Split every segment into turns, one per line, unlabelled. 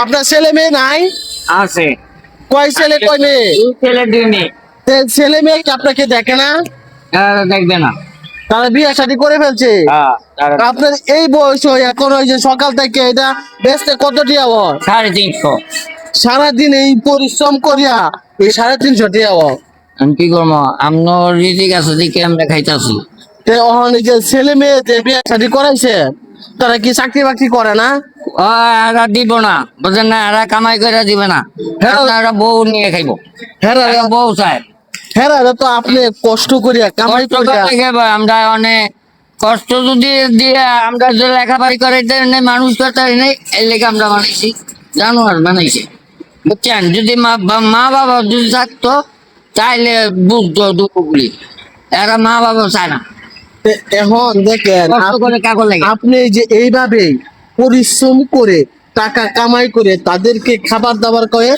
আপনার ছেলে মেয়ে নাই?
আছে।
কয় ছেলে কয় মেয়ে?
ছেলে 2 মেয়ে।
ছেলে মেয়ে কি আপনাকে দেখে না?
দেখবে না।
তারা বিয়ে শাদী করে ফেলছে। আপনার এই বয়স এখন ওই যে সকাল থেকে এটা বেচতে কত টিয়া হয়?
350।
সারাদিন এই পরিশ্রম করিয়া এই 350 টিয়া হয়।
আমি কি করবো? আপনার রিজিক আছে দিকে আমরা খাইতেছি।
যে ছেলে মেয়ে যে বিয়ে শাদী করাইছে তারা কি চাকরি বাকরি করে না?
এরা দিব না, বুঝেন না? এরা কামাই করে দিবে না, এরা বউ নিয়ে খাইবো।
হ্যাঁ
বউ চায়।
হ্যাঁ তো আপনি কষ্ট করিয়া কামাই করিয়া
আমরা অনেক কষ্ট যদি দিয়ে আমরা যে লেখাপড়ি করাইতে নেই, মানুষ করতে নেই, এর লেগে আমরা বানাইছি, জানোয়ার বানাইছি, বুঝছেন? যদি মা বাবা যদি থাকতো চাইলে বুঝতো দুপুরগুলি। এরা মা বাবা চায় না।
এখন দেখেন
কষ্ট করে কাগজ লাগে।
আপনি যে এইভাবে পরিশ্রম করে টাকা কামাই করে তাদেরকে খাবার দাবার করে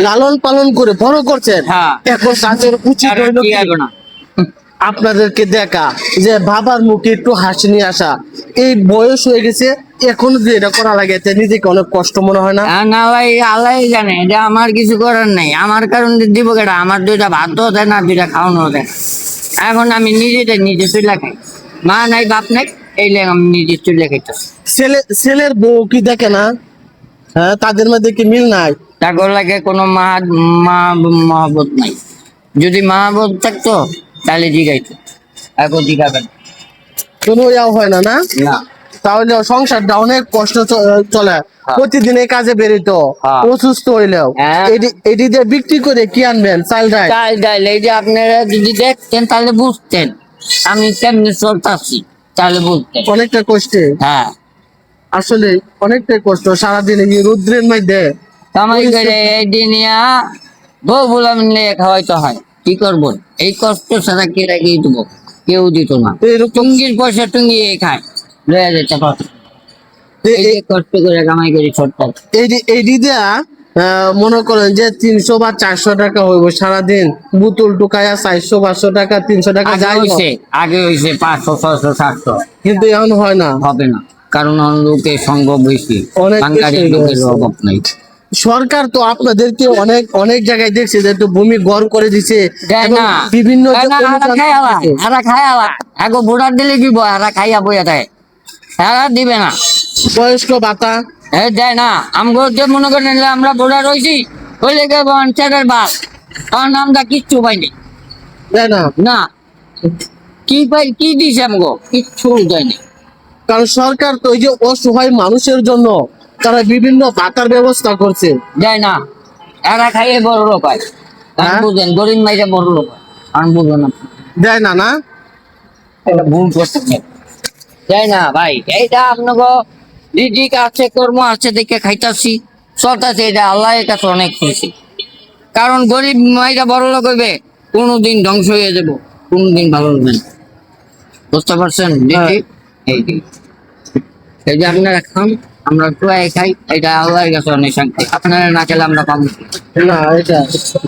লালন পালন করে বড় করছেন, এখন তাদের উচিত হইল কি আপনাদেরকে দেখা, যে বাবার মুখে একটু হাসি নিয়ে আসা। এই বয়স হয়ে গেছে এখন যে এটা করা লাগে নিজেকে অনেক কষ্ট মনে হয় না?
না ভাই, আল্লাহ জানে, এটা আমার কিছু করার নেই। আমার কারণ দিব কেটা? আমার 2টা ভাত দেয় না, 2টা খাওয়ানো দেয়। এখন আমি নিজে চুলা খাই, মা নাই বাপ নাই, এই লেগে আমি নিজে চুলা খাইতেছি।
ছেলের বউ কি দেখে না? হ্যাঁ, তাদের মধ্যে কি মিল নাই?
তারপর লাগে কোনো মহাবোধ নাই। যদি মহাবোধ থাকতো তাহলে জিগাইতো, এখন জিগাবেন
কোনো ইয়াও হয় না? না,
না।
তাহলে সংসারটা অনেক কষ্ট চলে। প্রতিদিন এই কাজে বেরিত, অসুস্থ হইলেও এটি দিয়ে বিক্রি করে কি আনবেন? চাল ডাল।
এই যে আপনারা যদি দেখতেন তাহলে বুঝতেন আমি কেমনি চলতেছি, তাহলে বুঝতেন।
অনেকটা কষ্টে।
হ্যাঁ,
আসলে অনেকটাই কষ্ট, সারাদিন এই রৌদ্রের মধ্যে
কামাই করে এই দিনিয়া বউ বলে নিয়ে খাওয়াইতে হয়। কি করবো? এই কষ্ট ছাড়া কে রেখে দেবো? কেউ দিত না। টুঙ্গির পয়সা টুঙ্গি খায়, লয়ে যেতে পারত। কষ্ট করে কামাই করি ছোট্ট
এইটি দিয়া মনে করেন যে 300 বা 400 টাকা হইব সারাদিন, বোতল টুকায়া 400 500 টাকা 300 টাকা
আগে হয়েছে 500 600 700,
কিন্তু এখন হয় না,
হবে না। কারণ লোকের সঙ্গ বেশি, লোকের অভাব নাই।
সরকার তো আপনাদেরকে অনেক অনেক জায়গায় দেখছে যে একটু ভূমি গড় করে দিছে বিভিন্ন
ভোটার দিলে কি এরা খাইয়া বইয়া দেয়, এরা দিবে না।
বয়স্ক ভাতা
দেয় না। আমগো যে মনে করেন আমরা ভোটার হয়েছি হইলে ছেলের বাস, কারণ আমরা কিচ্ছু পাইনি।
দেয় না?
না, কি পাই? কি দিছে আমগো? কিচ্ছু দেয়নি।
কারণ সরকার তো ওই যে অসহায় মানুষের জন্য তারা বিভিন্ন ভাতার ব্যবস্থা করছে।
দেয় না, এরা খাইয়ে বড় লোক হয়। বুঝেন, গরিব মাইরে বড় লোক হয়, কারণ বুঝবেন না।
দেয় না? না,
ভুল করছে। দেয় না ভাই, এইটা আপনাকে রিজিক আছে, কর্ম আছে দেখে খাইতাছি, চলতেছে। এটা আল্লাহর কাছে অনেক খুশি। কারণ গরিব মাইরা বড় লোক হইবে, কোনোদিন ধ্বংস হয়ে যাব, কোনোদিন ভালো হবে না। বুঝতে পারছেন? এই যে আপনারা খান, আমরা টুয়াই খাই, এটা আল্লাহর কাছে অনেক শান্তি। আপনারা না খেলে আমরা পাবো
না,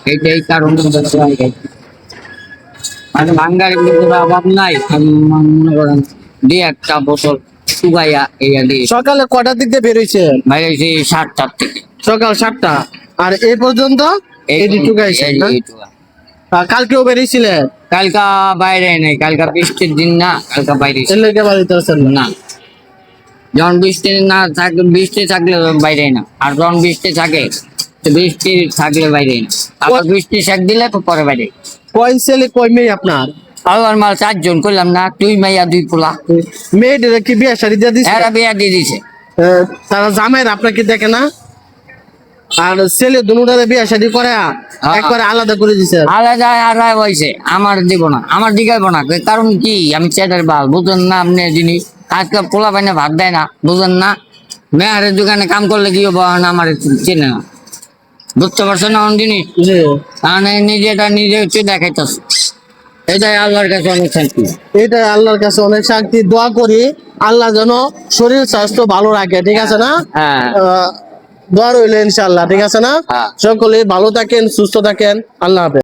এইটাই কারণ। মানে বাঙ্গারি অভাব নাই, মনে করেন 2-1টা বোতল শুকাইয়া এইয়া দিয়ে।
সকালে কটার দিক দিয়ে বেরোইছে?
ভাই 7টার থেকে,
সকাল 7টা, আর এই পর্যন্ত কালকেও বেরিয়েছিলেন?
কালকা বাইরে নেই, কালকা বৃষ্টির দিন না, কালকা বাইরে না। যখন বৃষ্টি না থাকলে, বৃষ্টি থাকলে বাইরে না, আর যখন বৃষ্টি থাকে বৃষ্টি থাকলে বাইরে না, আবার বৃষ্টি শেখ দিলে পরে বাইরে।
কয় ছেলে কয় মেয়ে আপনার?
আমার মাল 4 জন করলাম না, 2 মাইয়া 2 পোলা।
মেয়েদের কি বিয়ে শাড়ি দিয়ে দিছে?
এরা বিয়া দিয়ে দিছে।
তারা জামাইয়ের আপনাকে দেখে না? আর ছেলে দুটারে বিয়ে শাড়ি করে একবারে আলাদা করে দিছে?
আলাদা হয়েছে। আমার দিব না, আমার দিগাইব না। কারণ কি? আমি চেটের বাল, বুঝেন না আপনি জিনিস। আজকে পোলা পাইনে ভাত দেয় না, বুঝেন না? মেয়ারের দোকানে কাম করলে কি হবো? আমার চেনে না, বুঝতে পারছেন না জিনিস? নিজেটা নিজে হচ্ছে দেখাইতেছে। এটাই আল্লাহর কাছে অনেক শান্তি।
এটাই আল্লাহর কাছে অনেক শান্তি। দোয়া করি আল্লাহ যেন শরীর স্বাস্থ্য ভালো রাখে, ঠিক আছে না? দোয়া রইল ইনশাআল্লাহ, ঠিক আছে না? সকলে ভালো থাকেন, সুস্থ থাকেন, আল্লাহ হাফেজ।